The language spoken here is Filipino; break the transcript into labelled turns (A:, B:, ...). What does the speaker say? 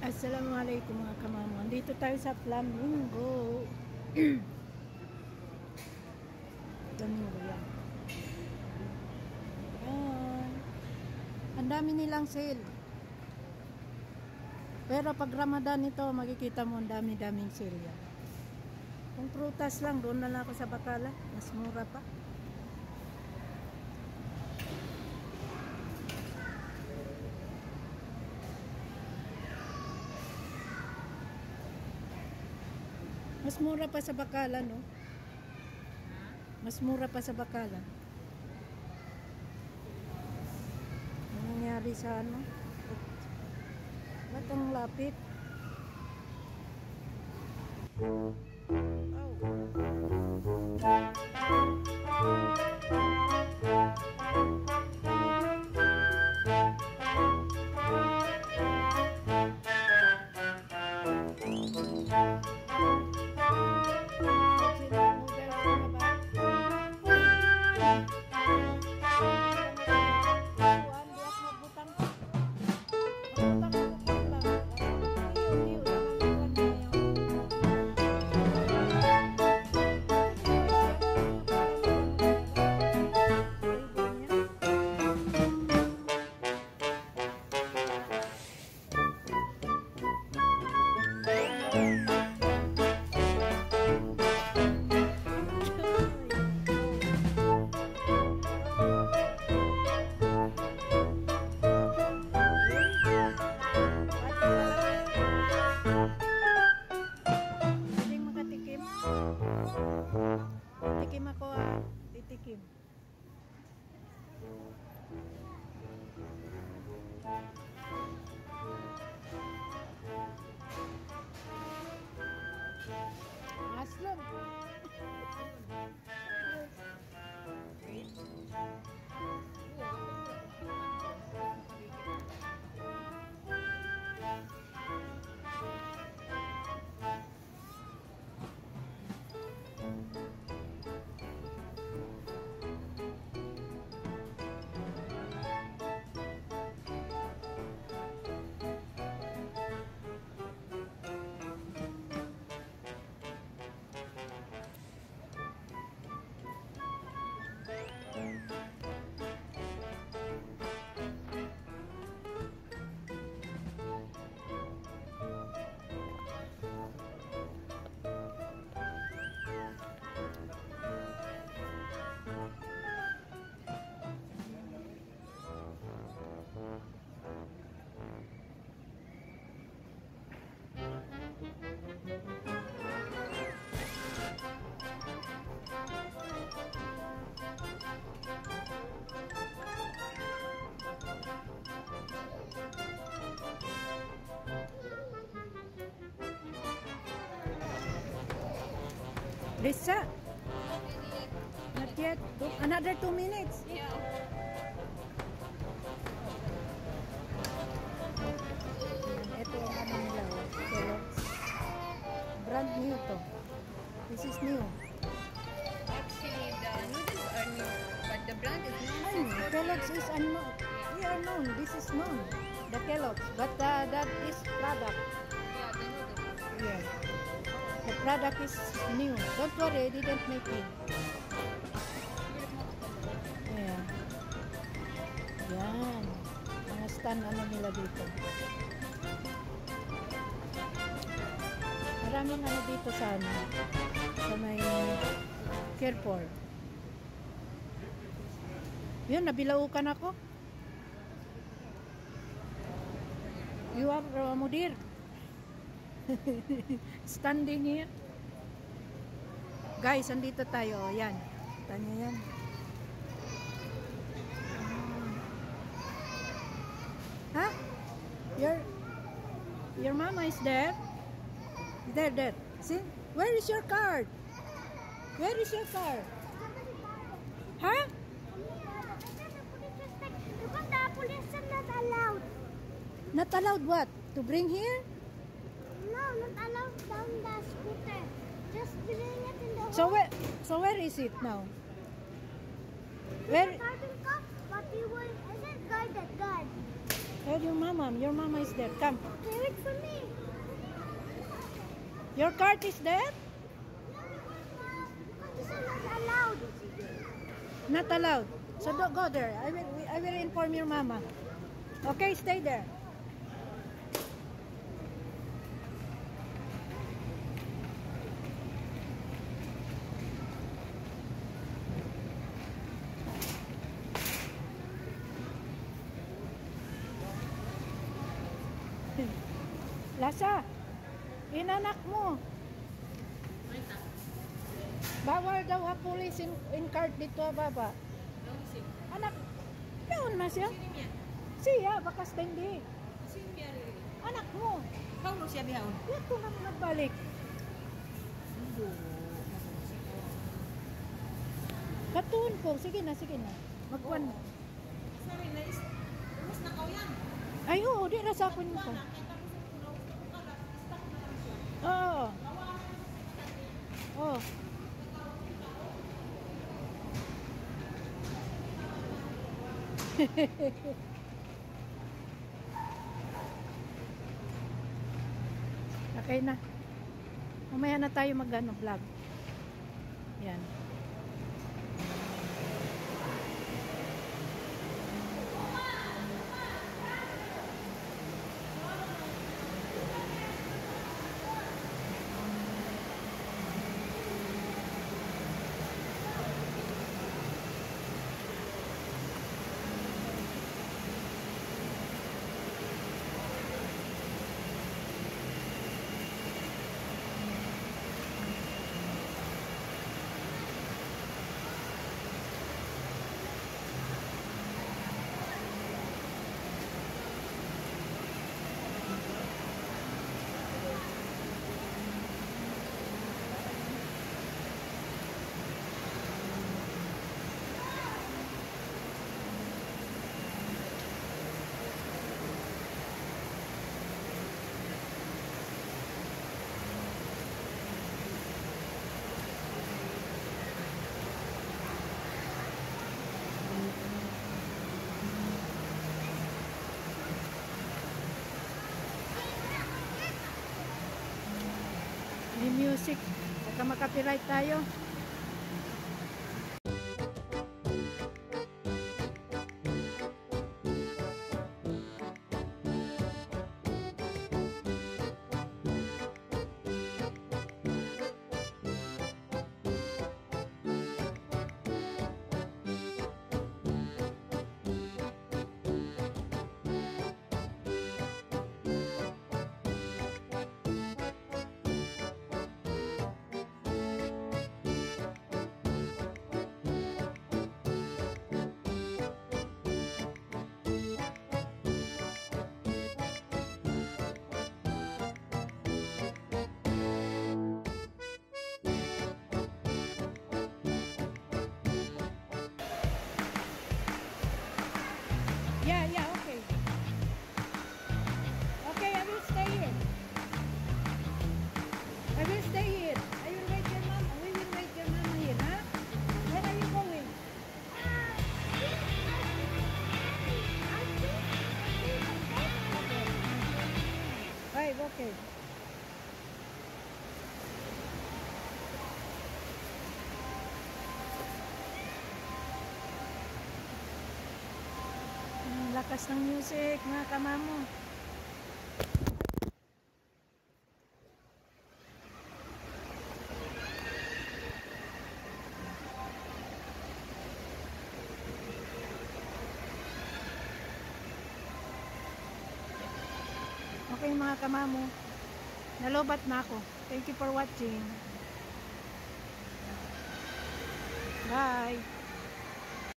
A: Assalamualaikum mga kamamon. Dito tayo sa Flamingo. Flamingo yan. Ayan. Ang dami nilang sale. Pero pag Ramadan ito, makikita mo ang dami-daming sale yan. Kung prutas lang, doon na lang ako sa Bacala. Mas mura pa. Mas mura pa sa Bacala, no? Mas mura pa sa Bacala. Ano nangyari sa ano? Ba't ang lapit? Oh. Titikim ako titikim. Aslog. Lisa, not yet. Another 2 minutes.
B: Yeah.
A: Ito ang ano nila, Kellogg's. Brand new to. This is new.
B: Actually, the noodles are new, but the brand is new.
A: Kellogg's is unknown. Yeah, known. This is known. The Kellogg's, but that is product.
B: Yeah, the noodles.
A: Yeah. The product is new. Don't worry, I didn't make it. Yeah. Yan. Mga stand ano nila dito. Maraming ano dito sa ano. Sa may Carrefour. Yun, nabilaukan ako. You are Mudir. Standing here. Guys, andito tayo. Yan. Tanya yan. Huh? Your mama is there? There. See? Where is your card? Where is your card? Huh?
C: Because the police are not allowed.
A: Not allowed what? To bring here?
C: No, not allowed down the scooter. Just bring it in the home.
A: So where is it now? Where?
C: Garden cup, but you will. I said guard that guard.
A: Tell your mama. Your mama is there. Come.
C: Okay, wait for me.
A: Your cart is there?
C: This is not allowed.
A: Not allowed. So don't go there. I will inform your mama. Okay, stay there. Lasa, inanak mo. Bawal daw hapulis in cart dito baba. Anak, doon na siya. Siya, bakas hindi. Anak mo.
B: How siya bihon?
A: Ito na nagbalik. Katuon ko. Sige na, sige na. Magkuhan na.
B: Sorry, mas nakaw yan.
A: Ay, oo, di na sa akin ko. Oo. Oo. Okay na. Mamaya na tayo vlog. Yan. May music. Baka makapiright tayo. Yeah, okay. Okay, I will stay here. I will stay here. I will wait your mama. We will wait your mama here, huh? Where are you going? Right, okay. Lakas ng music, mga kamamo. Okay mga kamamo, nalobat na ako. Thank you for watching. Bye!